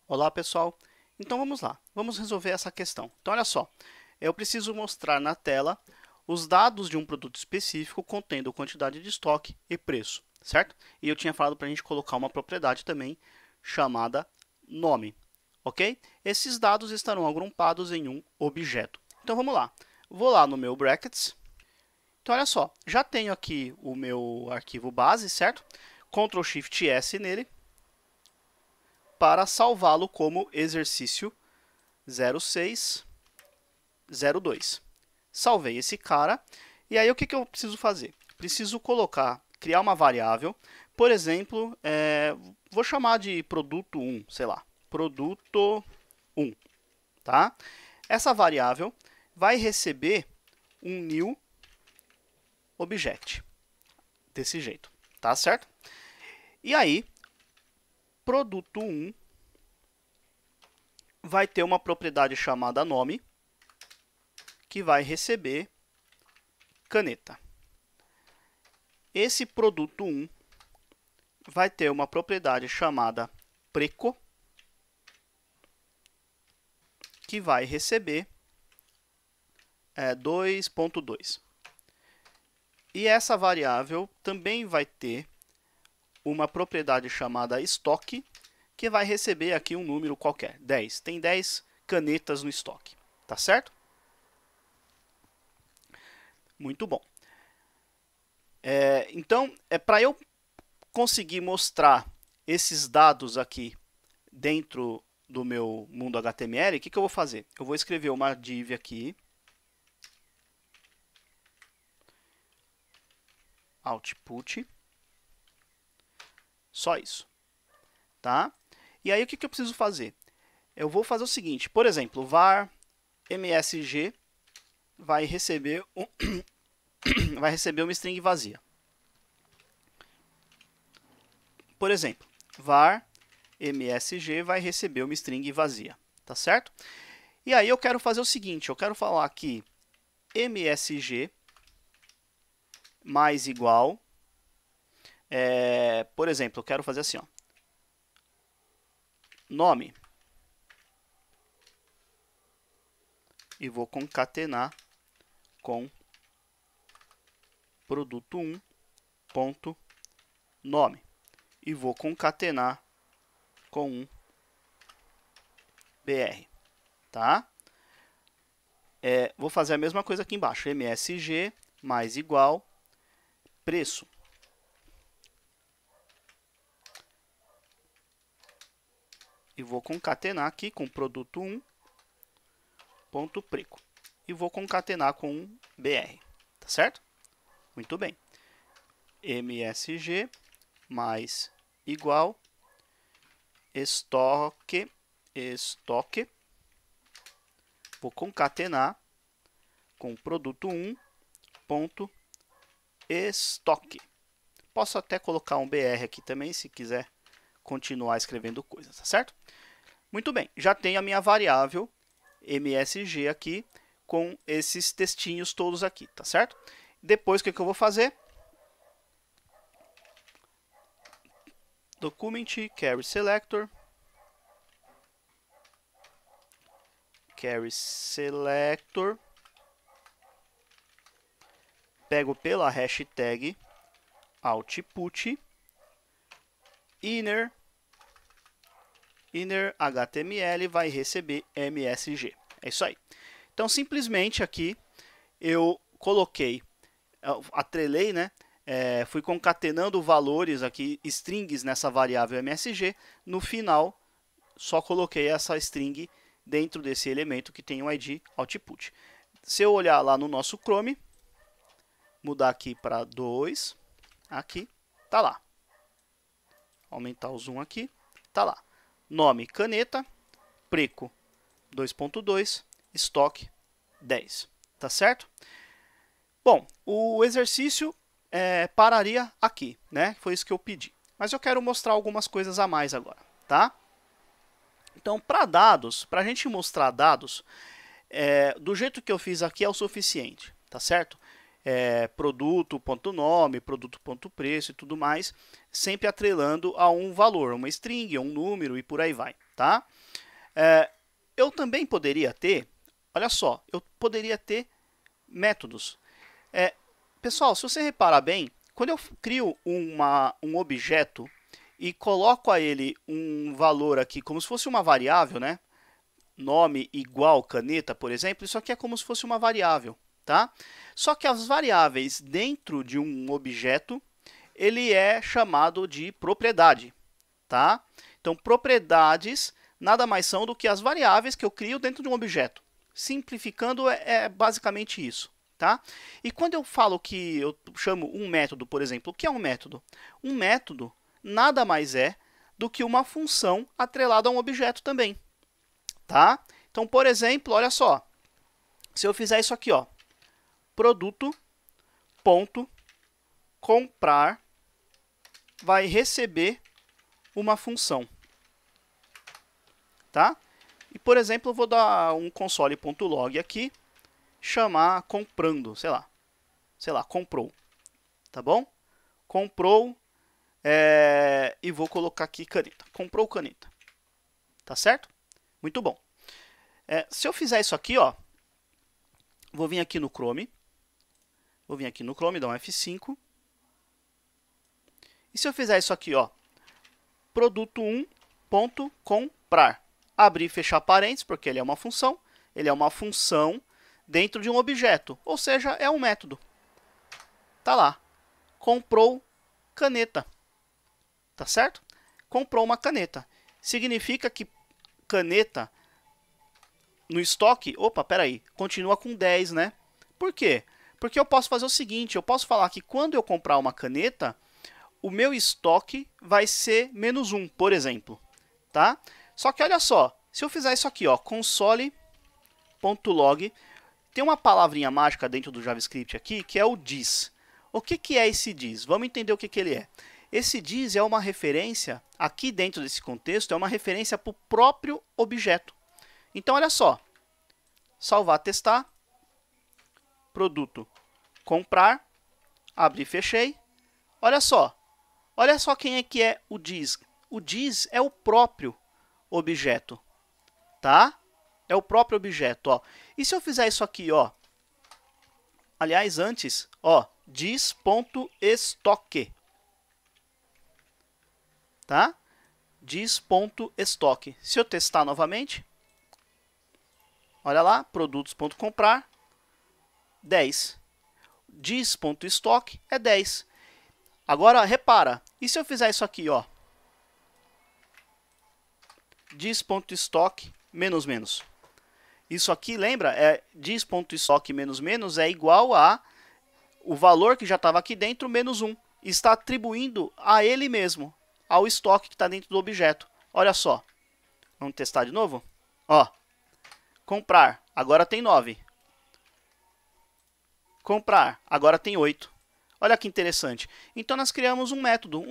Olá, pessoal. Então vamos lá, vamos resolver essa questão. Então olha só, eu preciso mostrar na tela os dados de um produto específico contendo quantidade de estoque e preço, certo? E eu tinha falado para a gente colocar uma propriedade também chamada nome, ok? Esses dados estarão agrupados em um objeto. Então vamos lá, vou lá no meu brackets. Então olha só, já tenho aqui o meu arquivo base, certo? Ctrl Shift S nele para salvá-lo como exercício 0602. Salvei esse cara. E aí o que eu preciso fazer? Preciso criar uma variável. Por exemplo, vou chamar de produto 1, sei lá, produto 1, tá? Essa variável vai receber um new object, desse jeito, tá certo? E aí, produto 1 vai ter uma propriedade chamada nome, que vai receber caneta. Esse produto 1 vai ter uma propriedade chamada preco, que vai receber 2.2. E essa variável também vai ter uma propriedade chamada estoque, que vai receber aqui um número qualquer, 10. Tem 10 canetas no estoque, tá certo? Muito bom. Então, para eu conseguir mostrar esses dados aqui dentro do meu mundo HTML, o que eu vou fazer? Eu vou escrever uma div aqui, output, só isso, tá? E aí o que eu preciso fazer? Eu vou fazer o seguinte, por exemplo, var msg vai receber uma string vazia. Por exemplo, var msg vai receber uma string vazia, tá certo? E aí eu quero fazer o seguinte, eu quero falar aqui msg mais igual, por exemplo, eu quero fazer assim, ó, nome, e vou concatenar com produto 1 ponto nome, e vou concatenar com um br, tá? Vou fazer a mesma coisa aqui embaixo, msg mais igual preço. E vou concatenar aqui com produto 1 ponto preco. E vou concatenar com um br, tá certo? Muito bem. msg mais igual estoque. Vou concatenar com produto 1 ponto estoque. Posso até colocar um br aqui também, se quiser continuar escrevendo coisas, tá certo? Muito bem, já tenho a minha variável msg aqui com esses textinhos todos aqui, tá certo? Depois, o que eu vou fazer? Document, carry selector, pego pela hashtag output, inner HTML vai receber MSG. É isso aí. Então, simplesmente aqui eu coloquei, atrelei, né? Fui concatenando valores aqui, strings nessa variável MSG. No final, só coloquei essa string dentro desse elemento que tem o ID output. Se eu olhar lá no nosso Chrome, mudar aqui para 2, aqui, tá lá. Aumentar o zoom aqui, tá lá. Nome, caneta, preco 2.2, estoque 10, tá certo? Bom, o exercício pararia aqui, né? Foi isso que eu pedi. Mas eu quero mostrar algumas coisas a mais agora, tá? Então, para dados, para a gente mostrar dados, do jeito que eu fiz aqui é o suficiente, tá certo? produto.nome, produto.preço e tudo mais, sempre atrelando a um valor, uma string, um número e por aí vai, tá? Eu também poderia ter, olha só, eu poderia ter métodos. Pessoal, se você reparar bem, quando eu crio um objeto e coloco a ele um valor aqui, como se fosse uma variável, né? Nome igual caneta, por exemplo, isso aqui é como se fosse uma variável, tá? Só que as variáveis dentro de um objeto, ele é chamado de propriedade, tá? Então, propriedades nada mais são do que as variáveis que eu crio dentro de um objeto. Simplificando, é basicamente isso, tá? E quando eu falo que eu chamo um método, por exemplo, o que é um método? Um método nada mais é do que uma função atrelada a um objeto também, tá? Então, por exemplo, olha só, se eu fizer isso aqui, ó, produto.comprar vai receber uma função, tá? E, por exemplo, eu vou dar um console.log aqui, chamar comprando, sei lá, comprou, tá bom? Comprou, e vou colocar aqui caneta, comprou caneta, tá certo? Muito bom. Se eu fizer isso aqui, ó, vou vir aqui no Chrome, dar um F5, e se eu fizer isso aqui, ó, produto1.comprar, abrir e fechar parênteses, porque ele é uma função dentro de um objeto, ou seja, é um método. Tá lá, comprou caneta, tá certo? Comprou uma caneta. Significa que caneta no estoque, continua com 10, né? Por quê? Porque eu posso fazer o seguinte, eu posso falar que quando eu comprar uma caneta, o meu estoque vai ser -1, por exemplo, tá? Só que olha só, se eu fizer isso aqui, ó, console.log, tem uma palavrinha mágica dentro do JavaScript aqui, que é o this. O que é esse this? Vamos entender o que ele é. Esse this é uma referência, aqui dentro desse contexto, é uma referência para o próprio objeto. Então, olha só, salvar, testar, produto, comprar, abrir, fechei. Olha só quem é que é o this. O this é o próprio objeto, tá? É o próprio objeto, ó. E se eu fizer isso aqui, ó, aliás, antes, ó, this.stock, tá? This.stock. Se eu testar novamente, olha lá, produtos.comprar, 10. This.stock é 10. Agora, repara, e se eu fizer isso aqui, ó? This.stock menos menos. Isso aqui, lembra? This.stock menos menos é igual a o valor que já estava aqui dentro menos 1. Está atribuindo a ele mesmo, ao estoque que está dentro do objeto. Olha só. Vamos testar de novo? Ó. Comprar, agora tem 9. Comprar, agora tem 8. Olha que interessante. Então, nós criamos um método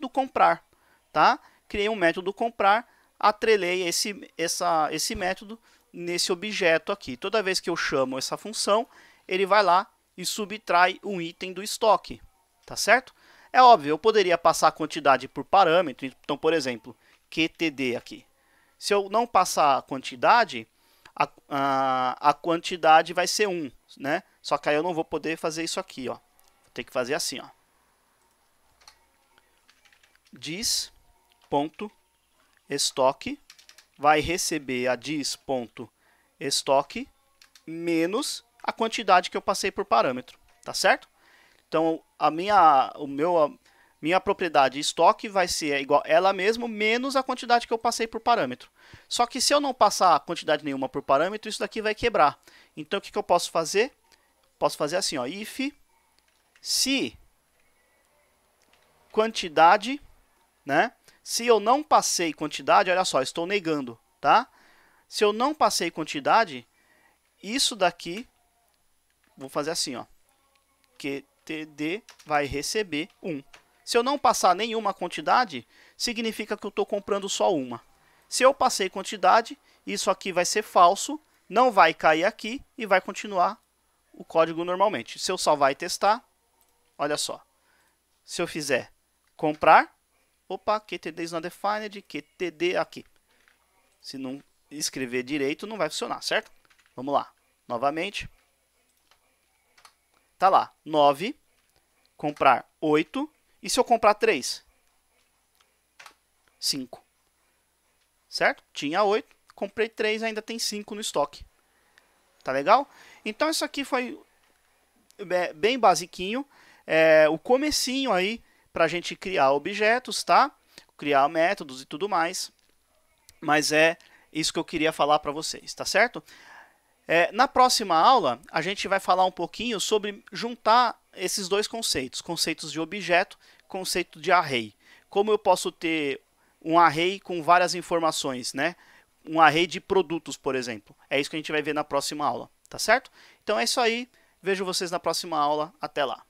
comprar, tá? Criei um método comprar, atrelei esse método nesse objeto aqui. Toda vez que eu chamo essa função, ele vai lá e subtrai um item do estoque, tá certo? É óbvio, eu poderia passar a quantidade por parâmetro. Então, por exemplo, QTD aqui. Se eu não passar a quantidade, a quantidade vai ser 1, né? Só que aí eu não vou poder fazer isso aqui, ó. Vou ter que fazer assim, ó. This.stock vai receber a this.stock menos a quantidade que eu passei por parâmetro, tá certo? Então, minha propriedade estoque vai ser igual a ela mesma menos a quantidade que eu passei por parâmetro. Só que se eu não passar quantidade nenhuma por parâmetro, isso daqui vai quebrar. Então, o que eu posso fazer? Posso fazer assim, ó, if se quantidade, né? Se eu não passei quantidade, olha só, estou negando, tá? Se eu não passei quantidade, isso daqui, vou fazer assim, ó, QTD vai receber 1. Se eu não passar nenhuma quantidade, significa que eu estou comprando só uma. Se eu passei quantidade, isso aqui vai ser falso, não vai cair aqui e vai continuar o código normalmente. Se eu salvar e testar, olha só. Se eu fizer comprar, opa, QTD is not defined, QTD aqui. Se não escrever direito, não vai funcionar, certo? Vamos lá, novamente. Tá lá, 9, comprar 8, e se eu comprar 3? 5. Certo? Tinha 8, comprei 3, ainda tem 5 no estoque. Tá legal? Então isso aqui foi bem basiquinho, o comecinho aí para a gente criar objetos, tá? Criar métodos e tudo mais. Mas é isso que eu queria falar para vocês, tá certo? Na próxima aula, a gente vai falar um pouquinho sobre juntar esses dois conceitos, conceitos de objeto, conceito de array. Como eu posso ter um array com várias informações, né? Um array de produtos, por exemplo. É isso que a gente vai ver na próxima aula, tá certo? Então é isso aí, vejo vocês na próxima aula, até lá.